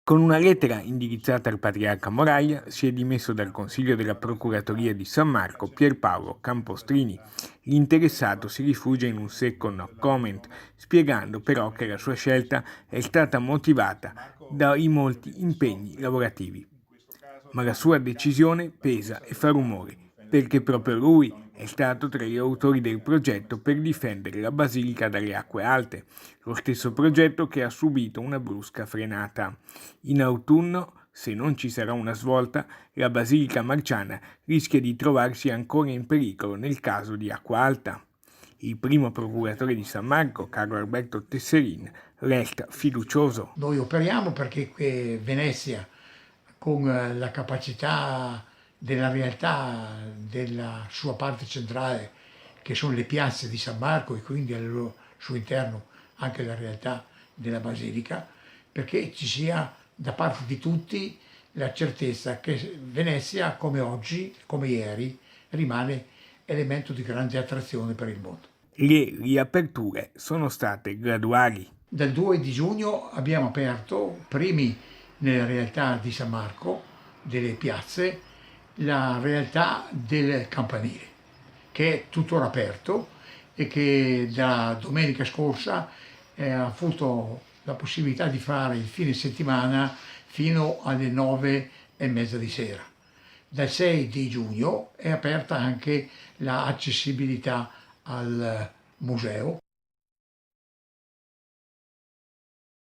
Con una lettera indirizzata al patriarca Moraia si è dimesso dal Consiglio della Procuratoria di San Marco Pierpaolo Campostrini. L'interessato si rifugia in un secco no comment, spiegando però che la sua scelta è stata motivata dai molti impegni lavorativi. Ma la sua decisione pesa e fa rumore, perché proprio lui è stato tra gli autori del progetto per difendere la Basilica dalle acque alte, lo stesso progetto che ha subito una brusca frenata. In autunno, se non ci sarà una svolta, la Basilica Marciana rischia di trovarsi ancora in pericolo nel caso di acqua alta. Il primo procuratore di San Marco, Carlo Alberto Tesserin, resta fiducioso. Noi operiamo perché Venezia, con la capacità della realtà della sua parte centrale, che sono le piazze di San Marco e quindi al suo interno anche la realtà della Basilica, perché ci sia da parte di tutti la certezza che Venezia, come oggi, come ieri, rimane elemento di grande attrazione per il mondo. Le riaperture sono state graduali. Dal 2 di giugno abbiamo aperto, primi nella realtà di San Marco, delle piazze, la realtà del campanile, che è tuttora aperto e che da domenica scorsa ha avuto la possibilità di fare il fine settimana fino alle 9:30 di sera. Dal 6 di giugno è aperta anche l'accessibilità al museo